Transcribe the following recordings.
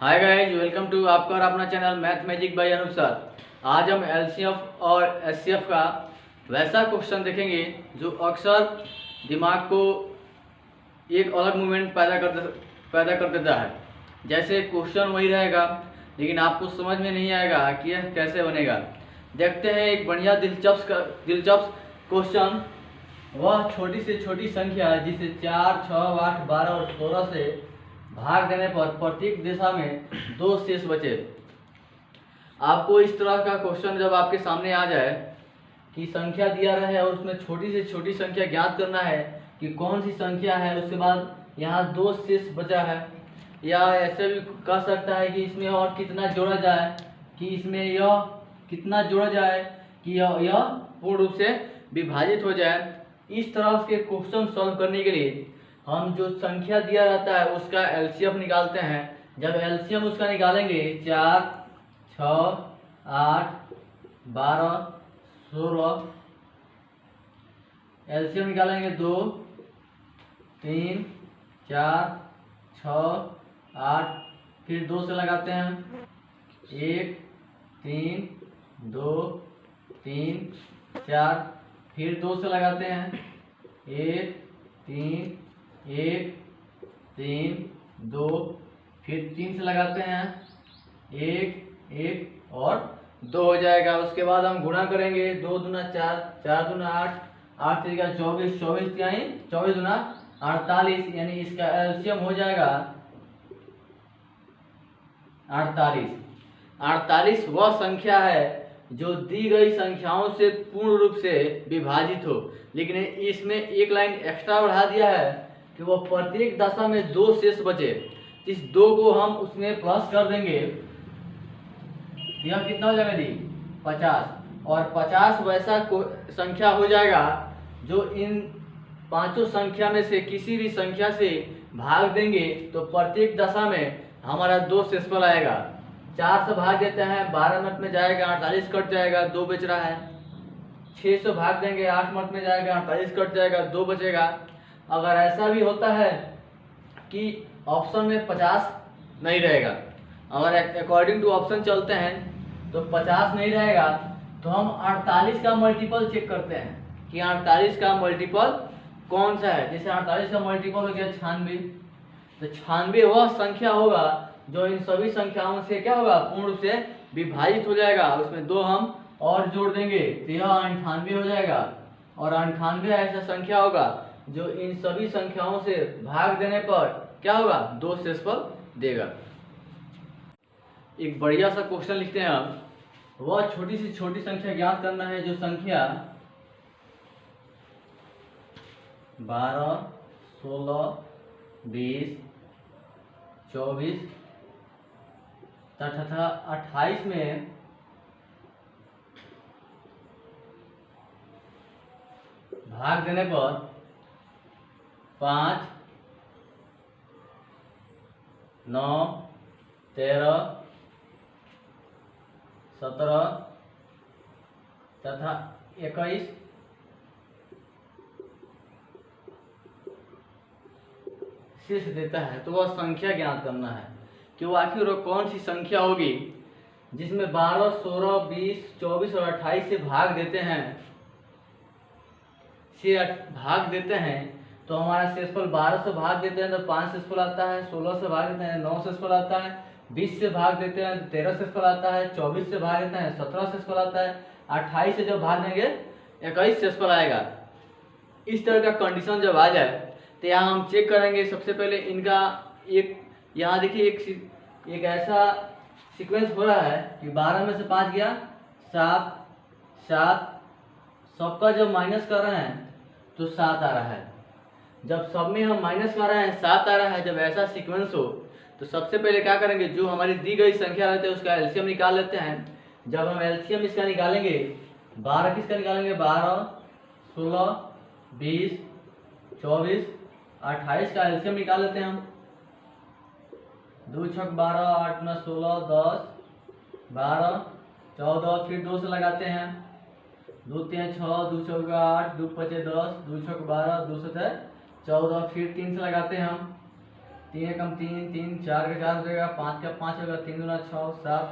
Hi guys, welcome to आपका और अपना channel Math Magic by Anoop sir. आज हम एलसीएफ और एचसीएफ का वैसा क्वेश्चन देखेंगे जो अक्सर दिमाग को एक अलग मूवमेंट पैदा कर देता है। जैसे क्वेश्चन वही रहेगा लेकिन आपको समझ में नहीं आएगा कि यह कैसे बनेगा। देखते हैं एक बढ़िया दिलचस्प क्वेश्चन। वह छोटी से छोटी संख्या जिसे 4, 6, 8, 12 और 16 से भाग देने पर प्रत्येक दिशा में 2 शेष बचे। आपको इस तरह का क्वेश्चन जब आपके सामने आ जाए कि संख्या दिया रहे और उसमें छोटी से छोटी संख्या ज्ञात करना है कि कौन सी संख्या है, उसके बाद यहाँ 2 शेष बचा है, या ऐसे भी कह सकता है कि इसमें और कितना जोड़ा जाए, कि इसमें यह कितना जोड़ा जाए कि यह पूर्ण रूप से विभाजित हो जाए। इस तरह के क्वेश्चन सॉल्व करने के लिए हम जो संख्या दिया रहता है उसका एलसीएम निकालते हैं। जब एलसीएम उसका निकालेंगे 4, 6, 8, 12, 16, एलसीएम निकालेंगे 2, 3, 4, 6, 8, फिर 2 से लगाते हैं 1, 3, 2, 3, 4, फिर 2 से लगाते हैं 1, 3, 1, 3, 2, फिर 3 से लगाते हैं 1, 1 और 2 हो जाएगा। उसके बाद हम गुणा करेंगे 2 दूना 4, 4 दूना 8, 8 त्रिका 24, 24 यानी 24 दूना 48, यानी इसका एलसीएम हो जाएगा 48। 48 वह संख्या है जो दी गई संख्याओं से पूर्ण रूप से विभाजित हो, लेकिन इसमें एक लाइन एक्स्ट्रा बढ़ा दिया है कि वह प्रत्येक दशा में 2 शेष बचे। इस 2 को हम उसमें प्लस कर देंगे, यह कितना हो जाएगा दी 50, और 50 वैसा संख्या हो जाएगा जो इन पांचों संख्या में से किसी भी संख्या से भाग देंगे तो प्रत्येक दशा में हमारा 2 शेषफल आएगा। 4 से भाग देते हैं 12 मिनट में जाएगा 48 कट जाएगा 2 बच रहा है। 6 से भाग देंगे 8 मिनट में जाएगा 48 कट जाएगा 2 बचेगा। अगर ऐसा भी होता है कि ऑप्शन में 50 नहीं रहेगा, अगर अकॉर्डिंग टू ऑप्शन चलते हैं तो 50 नहीं रहेगा, तो हम 48 का मल्टीपल चेक करते हैं कि 48 का मल्टीपल कौन सा है। जैसे 48 का मल्टीपल हो गया 96, तो 96 वह संख्या होगा जो इन सभी संख्याओं से क्या होगा पूर्ण रूप से विभाजित हो जाएगा। उसमें 2 हम और जोड़ देंगे तो यह 98 हो जाएगा, और 98 ऐसा संख्या होगा जो इन सभी संख्याओं से भाग देने पर क्या होगा 2 शेषफल देगा। एक बढ़िया सा क्वेश्चन लिखते हैं हम। वह छोटी से छोटी संख्या ज्ञात करना है जो संख्या 12, 16, 20, 24 तथा 28 में भाग देने पर 5, 9, 13, 17 तथा 21 शेष देता है। तो वह संख्या ज्ञात करना है कि वो आखिर वो कौन सी संख्या होगी जिसमें 12, 16, 20, 24 और 28 से भाग देते हैं तो हमारा शेषफल 12 से भाग देते हैं तो 5 शेषफल आता है, 16 से भाग देते हैं 9 शेषफल आता है, 20 से भाग देते हैं तो 13 शेषफल आता है, 24 से भाग देते हैं 17 शेषफल आता है, 28 से जब भाग देंगे 21 शेषफल आएगा। इस तरह का कंडीशन जब आ जाए तो यहाँ हम चेक करेंगे। सबसे पहले इनका एक यहाँ देखिए एक ऐसा सीक्वेंस हो रहा है कि 12 में से 5 गया 7, 7, सबका जब माइनस कर रहे हैं तो 7 आ रहा है। जब सब में हम माइनस कर रहे हैं 7 आ रहा है, जब ऐसा सीक्वेंस हो तो सबसे पहले क्या करेंगे, जो हमारी दी गई संख्या रहती है उसका एलसीएम निकाल लेते हैं। जब हम एलसीएम इसका निकालेंगे 12 किसका निकालेंगे 12, 16, 20, 24, 28 का एलसीएम निकाल लेते हैं हम। 2 छक 12, 8 9 16, 10, 12, 14, फिर 2 से लगाते हैं 2 3 6, 2 चौका 8, 2 5 10, 2 छक 12, 2 7 14, फिर 3 से लगाते हैं हम 3 एकम 3, 3 4 का 4 हो जाएगा, 5 का 5 होगा, 3 दूना 6 7,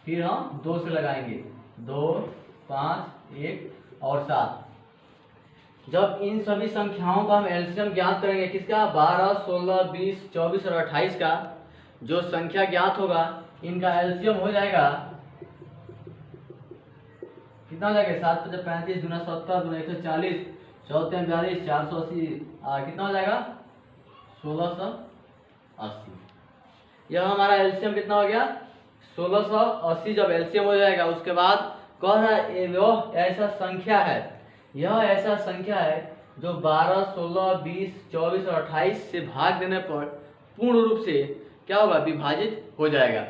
फिर हम 2 से लगाएंगे, 2 5 1 और 7। जब इन सभी संख्याओं का हम एलसीएम ज्ञात करेंगे, किसका 12 16 20 24 और 28 का जो संख्या ज्ञात होगा, इनका एलसीएम हो जाएगा कितना हो जाएगा 7 5 35 दूना 70 दूना 140 14 42 480, कितना हो जाएगा 1680। यह हमारा एलसीएम कितना हो गया 1680। जब एलसीएम हो जाएगा उसके बाद कह रहा है वह ऐसा संख्या है, यह ऐसा संख्या है जो 12 16 20 24 और 28 से भाग देने पर पूर्ण रूप से क्या होगा विभाजित हो जाएगा।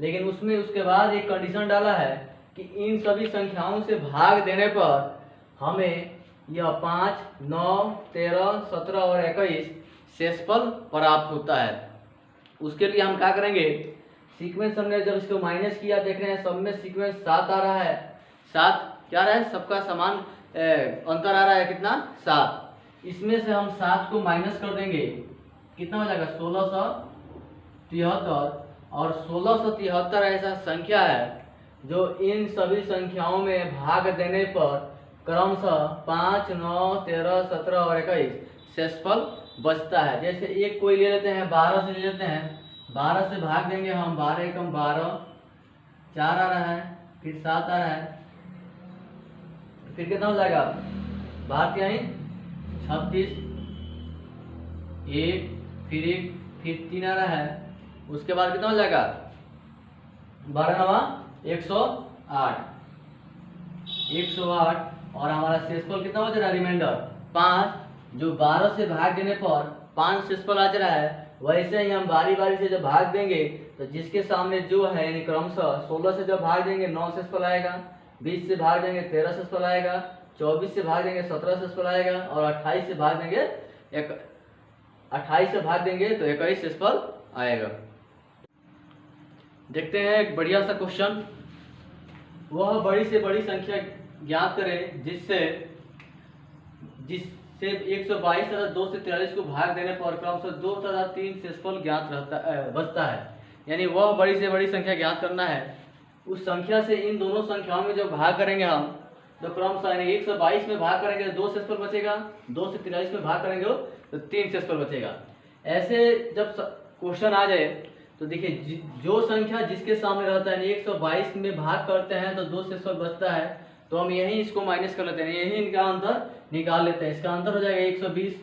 लेकिन उसमें उसके बाद एक कंडीशन डाला है कि इन सभी संख्याओं से भाग देने पर हमें यह 5 9 13 17 और 21 शेषफल प्राप्त होता है। उसके लिए हम क्या करेंगे, सीक्वेंस हमने जब इसको माइनस किया देख रहे हैं सब में सीक्वेंस 7 आ रहा है, 7 क्या रहा है सबका समान अंतर आ रहा है कितना 7। इसमें से हम 7 को माइनस कर देंगे, कितना हो जाएगा 1673। और 1673 ऐसा संख्या है जो इन सभी संख्याओं में भाग देने पर क्रमशः 5 9 13 17 और 21 शेषफल बचता है। जैसे एक कोई ले लेते हैं 12 से ले लेते हैं, 12 से भाग देंगे हम, 12 एकम 12, 4 आ रहा है, फिर 7 आ रहा है, फिर कितना हो जाएगा 12 36, 1 फिर 3 आ रहा है, उसके बाद कितना हो जाएगा 12 नवा 108, 108। और हमारा शेषफल कितना हो जा रहा है रिमाइंडर 5, जो 12 से भाग देने पर 5 शेषफल आ जा रहा है। वैसे ही हम बारी बारी से जब भाग देंगे तो जिसके सामने जो है यानी क्रमशः 16 से जब भाग देंगे 9 शेषफल आएगा, 20 से भाग देंगे 13 शेषफल आएगा, 24 से भाग देंगे 17 शेषफल आएगा, और 28 से भाग देंगे 28 से भाग देंगे तो 21 शेषफल आएगा। देखते हैं एक बढ़िया सा क्वेश्चन, वह बड़ी से बड़ी संख्या ज्ञात करें जिससे 122 तथा 2 से 43 को भाग देने पर क्रमशः 2 तथा 3 शेषफल ज्ञात बचता है। यानी वह बड़ी से बड़ी संख्या ज्ञात करना है, उस संख्या से इन दोनों संख्याओं में जब भाग करेंगे हम तो क्रमशः यानी 122 में भाग करेंगे तो 2 शेषफल बचेगा, 2 से 43 में भाग करेंगे तो 3 शेषफल बचेगा। ऐसे जब क्वेश्चन आ जाए तो देखिए जो संख्या जिसके सामने रहता है 122 में भाग करते हैं तो 2 शेषफल बचता है, तो हम यही इसको माइनस कर लेते हैं, यही इनका अंतर निकाल लेते हैं। इसका अंतर हो जाएगा 120।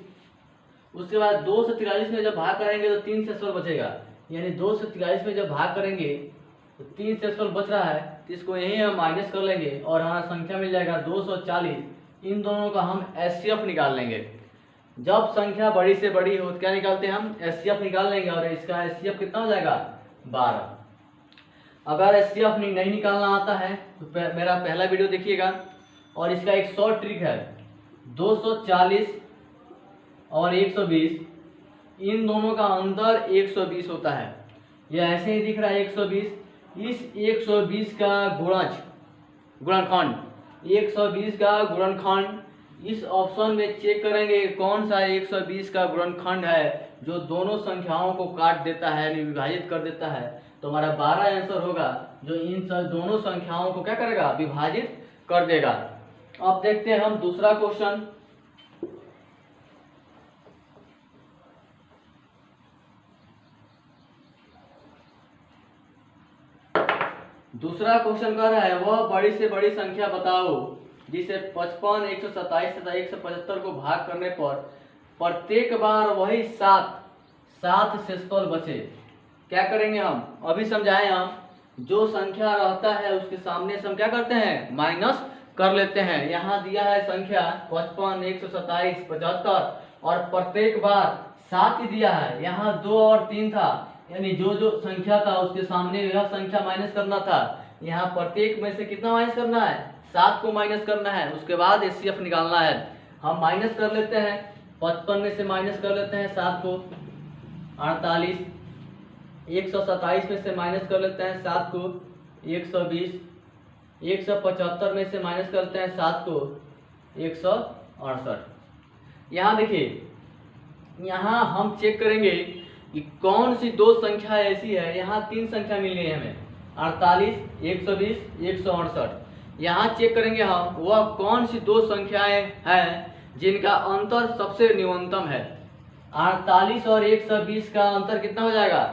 उसके बाद 2 से 43 में जब भाग करेंगे तो 3 शेषफल बचेगा, यानी 2 से 43 में जब भाग करेंगे तो 3 शेषफल बच रहा है, तो इसको यही हम माइनस कर लेंगे और हमारा संख्या मिल जाएगा 240। इन दोनों का हम एचसीएफ निकाल लेंगे। जब संख्या बड़ी से बड़ी हो तो क्या निकालते हैं हम एचसीएफ निकाल लेंगे, और इसका एचसीएफ कितना हो जाएगा 12। अगर एचसीएफ नहीं निकालना आता है तो मेरा पहला वीडियो देखिएगा, और इसका एक शॉर्ट ट्रिक है 240 और 120, इन दोनों का अंतर 120 होता है। यह ऐसे ही दिख रहा है 120, इस 120 का गुणनखंड 120 का गुणनखंड इस ऑप्शन में चेक करेंगे कौन सा 120 का गुणनखंड है जो दोनों संख्याओं को काट देता है यानी विभाजित कर देता है, तो हमारा 12 आंसर होगा जो इन दोनों संख्याओं को क्या करेगा विभाजित कर देगा। अब देखते हैं हम दूसरा क्वेश्चन। दूसरा क्वेश्चन कह रहा है वह बड़ी से बड़ी संख्या बताओ जिसे 55 127 तथा 175 को भाग करने पर प्रत्येक बार वही 7 शेषफल बचे। क्या करेंगे हम अभी समझाएं। हम जो संख्या रहता है उसके सामने से हम क्या करते हैं माइनस कर लेते हैं। यहाँ दिया है संख्या 55 127 75 और प्रत्येक बार 7 ही दिया है, यहाँ 2 और 3 था, यानी जो जो संख्या था उसके सामने यह संख्या माइनस करना था। यहाँ प्रत्येक में से कितना माइनस करना है 7 को माइनस करना है, उसके बाद एचसीएफ निकालना है। हम माइनस कर लेते हैं 55 में से माइनस कर लेते हैं 7 को 48, 127 में से माइनस कर लेते हैं 7 को 120, 175 में से माइनस करते हैं 7 को 168। यहाँ देखिए यहाँ हम चेक करेंगे कि कौन सी दो संख्या ऐसी है, यहाँ तीन संख्या मिली है हमें 48, 120, 168। यहाँ चेक करेंगे हम वह कौन सी दो संख्याएं हैं जिनका अंतर सबसे न्यूनतम है। 48 और 120 का अंतर कितना हो जाएगा,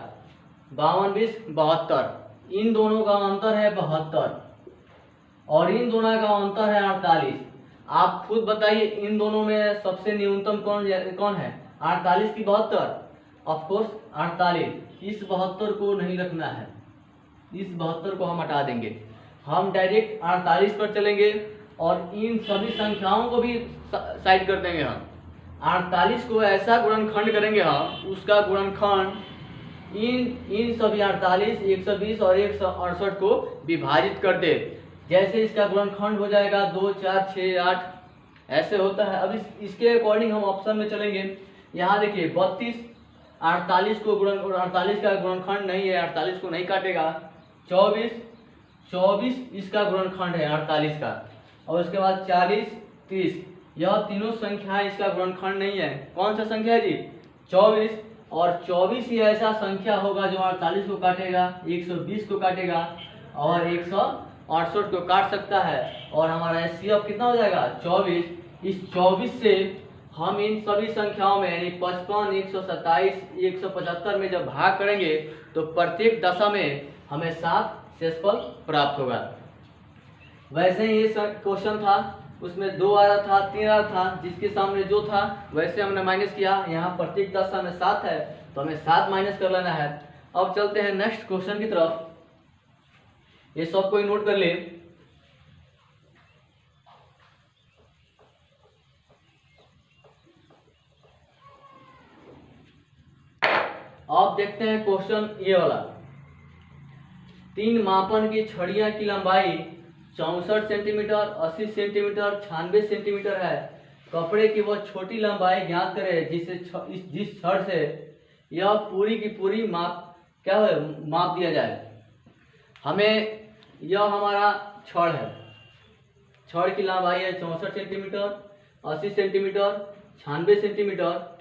52, 20, 72। इन दोनों का अंतर है 72 और इन दोनों का अंतर है 48। आप खुद बताइए इन दोनों में सबसे न्यूनतम कौन है, 48 की 72? Of course 48। इस 72 को नहीं रखना है, इस 72 को हम हटा देंगे। हम डायरेक्ट 48 पर चलेंगे और इन सभी संख्याओं को भी साइड कर देंगे। हम 48 को ऐसा गुणनखंड करेंगे हम, उसका गुणनखंड इन सभी 48, 120 और 168 को विभाजित कर दे। जैसे इसका गुणनखंड हो जाएगा 2, 4, 6, 8 ऐसे होता है। अब इसके अकॉर्डिंग हम ऑप्शन में चलेंगे। यहाँ देखिए 32, 48 को 48 का गुणनखंड नहीं है, 48 को नहीं काटेगा। 24 इसका गुणनखंड है 48 का, और उसके बाद 40, 30 यह तीनों संख्याएं इसका गुणनखंड नहीं है। कौन सा संख्या है जी, 24। और 24 ही ऐसा संख्या होगा जो 48 को काटेगा, 120 को काटेगा और 168 को काट सकता है। और हमारा एचसीएफ कितना हो जाएगा, 24। इस 24 से हम इन सभी संख्याओं में यानी 55, 127, 175 में जब भाग करेंगे तो प्रत्येक दशा में हमें 7 शेषफल प्राप्त होगा। वैसे ही ये क्वेश्चन था, उसमें 2 आ रहा था, 3 आ रहा था, जिसके सामने जो था वैसे हमने माइनस किया। यहाँ प्रत्येक दशा में 7 है तो हमें 7 माइनस कर लेना है। अब चलते हैं नेक्स्ट क्वेश्चन की तरफ। ये सब कोई नोट कर ले। अब देखते हैं क्वेश्चन ये वाला। 3 मापन की छड़ियां की लंबाई 64 सेंटीमीटर, 80 सेंटीमीटर, 96 सेंटीमीटर है। कपड़े की वह छोटी लंबाई ज्ञात करें जिस छड़ से यह पूरी की पूरी माप दिया जाए। हमें यह हमारा छड़ है, छड़ की लंबाई है 64 सेंटीमीटर, 80 सेंटीमीटर, 96 सेंटीमीटर।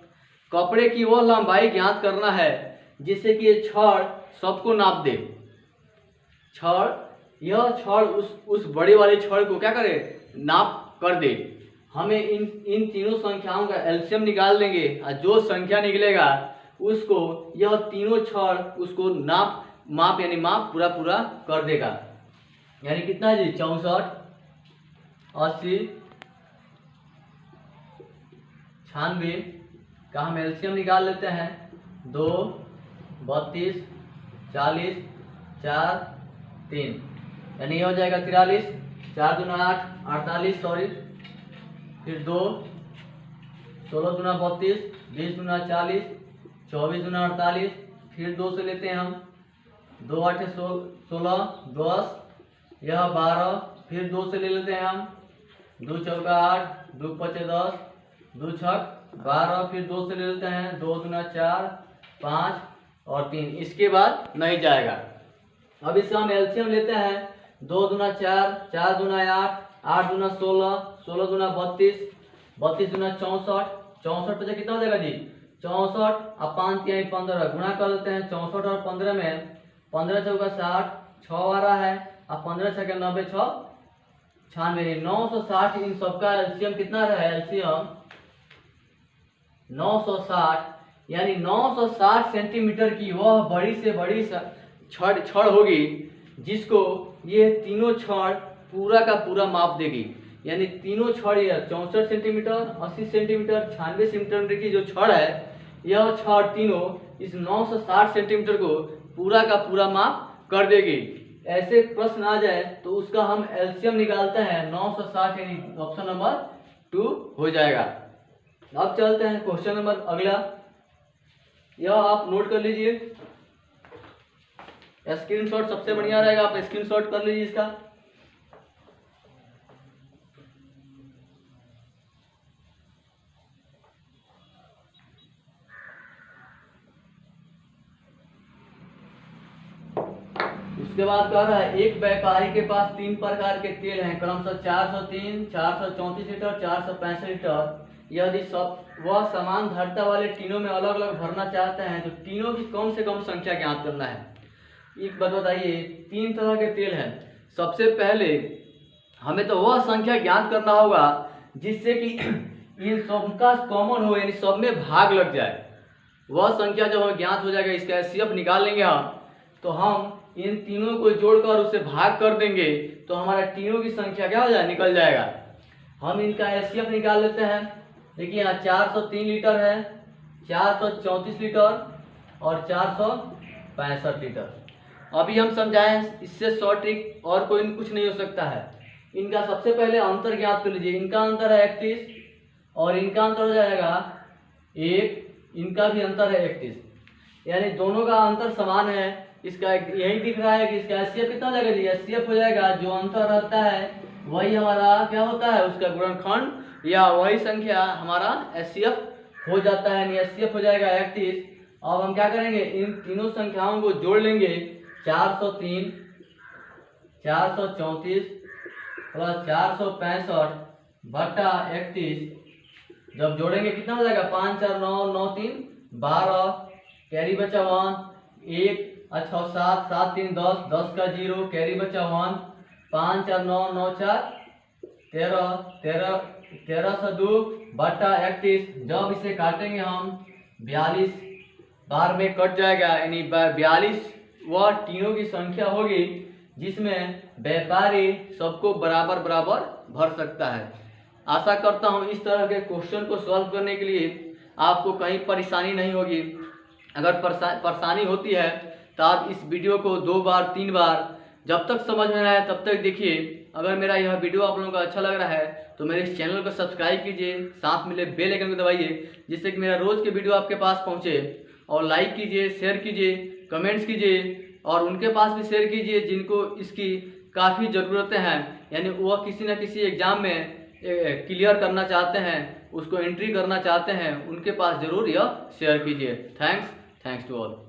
कपड़े की वह लंबाई ज्ञात करना है जिससे कि ये छड़ सबको नाप दे। यह छड़ उस बड़े वाले छड़ को क्या करे, नाप कर दे। हमें इन तीनों संख्याओं का एलसीएम निकाल देंगे और जो संख्या निकलेगा उसको यह तीनों छड़ उसको माप पूरा कर देगा। यानी कितना जी, 64, 80, 96 का हम एलसीएम निकाल लेते हैं। 2, 32, 40, 4, 3 यानी यह हो जाएगा 43। 4 दूना 8, 48 सॉरी, फिर 2, 16 दूना 32, 20 दूना 40, 24 दूना 48, फिर 2 से लेते हैं हम, 2 8 16, 10, यह 12, फिर 2 से ले लेते हैं हम, 2 चौका 8, 2 पचे 10, 2 छक 12, फिर 2 से ले लेते हैं, 2 दूना 4, 5 और 3। इसके बाद नहीं जाएगा। अब इसका हम एलसीएम लेते हैं। 2 दूना 4, 4 दूना 8, 8 दूना 16, 16 दूना 32, 32 दूना 64, 64 पे कितना हो जाएगा जी, 64 और 5 यानी 15 गुणा कर लेते हैं। 64 और 15 में 15 चौका 60, 6 आ रहा है और 15 छक्के 90, 6 96, 960। इन सबका एलसीएम कितना रहा है, एलसीएम 960 यानी 960 सेंटीमीटर की वह बड़ी से बड़ी छड़ होगी जिसको ये तीनों छड़ पूरा का पूरा माप देगी। यानी तीनों छड़, ये 64 सेंटीमीटर, 80 सेंटीमीटर, 96 सेंटीमीटर की जो छड़ है, यह छड़ तीनों इस 960 सेंटीमीटर को पूरा का पूरा माप कर देगी। ऐसे प्रश्न आ जाए तो उसका हम एलसीएम निकालते हैं 960 यानी ऑप्शन नंबर 2 हो जाएगा। अब चलते हैं क्वेश्चन नंबर अगला। यह आप नोट कर लीजिए, स्क्रीनशॉट सबसे बढ़िया रहेगा, आप स्क्रीनशॉट कर लीजिए इसका। उसके बाद कह रहा है एक व्यापारी के पास 3 प्रकार के तेल हैं, क्रमशः 403, 434 लीटर, 465 लीटर। यदि सब वह समान धारिता वाले तीनों में अलग अलग भरना चाहते हैं तो तीनों की कम से कम संख्या ज्ञात करना है। एक बात बताइए, 3 तरह के तेल हैं। सबसे पहले हमें तो वह संख्या ज्ञात करना होगा जिससे कि इन सब का कॉमन हो, यानी सब में भाग लग जाए। वह संख्या जब हमें ज्ञात हो जाएगा, इसका एचसीएफ निकाल लेंगे हम, तो हम इन तीनों को जोड़कर उसे भाग कर देंगे तो हमारा तीनों की संख्या क्या हो जाए, निकल जाएगा। हम इनका एचसीएफ निकाल लेते हैं। देखिए यहाँ 403 लीटर है, 434 लीटर और 465 लीटर। अभी हम समझाएं, इससे शॉर्ट ट्रिक और कोई कुछ नहीं हो सकता है। इनका सबसे पहले अंतर ज्ञात कर लीजिए। इनका अंतर है 31 और इनका अंतर हो जाएगा 1, इनका भी अंतर है 31, यानी दोनों का अंतर समान है। इसका यही दिख रहा है कि इसका एचसीएफ कितना हो जाएगा जी, एचसीएफ हो जाएगा जो अंतर रहता है वही हमारा क्या होता है, उसका गुणनखंड या वही संख्या हमारा एचसीएफ हो जाता है, यानी एचसीएफ हो जाएगा 31। अब हम क्या करेंगे, इन तीनों संख्याओं को जोड़ लेंगे। 403, 434 प्लस 465 बटा 31, जब जोड़ेंगे कितना हो जाएगा, 5 4 9 9 3 12, कैरी बचा 1, 1 अच्छा 7 7 3 10, 10 का 0, कैरी बचा 1, 5 4 9 9 4 13 13 13 से 2 बटा 31। जब इसे काटेंगे हम 42 बार में कट जाएगा, यानी 42 वह तीनों की संख्या होगी जिसमें व्यापारी सबको बराबर बराबर भर सकता है। आशा करता हूं इस तरह के क्वेश्चन को सॉल्व करने के लिए आपको कहीं परेशानी नहीं होगी। अगर परेशानी होती है तो आप इस वीडियो को 2 बार 3 बार जब तक समझ में आए तब तक देखिए। अगर मेरा यह वीडियो आप लोगों को अच्छा लग रहा है तो मेरे इस चैनल को सब्सक्राइब कीजिए, साथ मिले बेल आइकन को दबाइए जिससे कि मेरा रोज़ के वीडियो आपके पास पहुँचे। और लाइक कीजिए, शेयर कीजिए, कमेंट्स कीजिए और उनके पास भी शेयर कीजिए जिनको इसकी काफ़ी ज़रूरतें हैं, यानी वह किसी न किसी एग्ज़ाम में क्लियर करना चाहते हैं, उसको एंट्री करना चाहते हैं, उनके पास ज़रूर यह शेयर कीजिए। Thanks to all.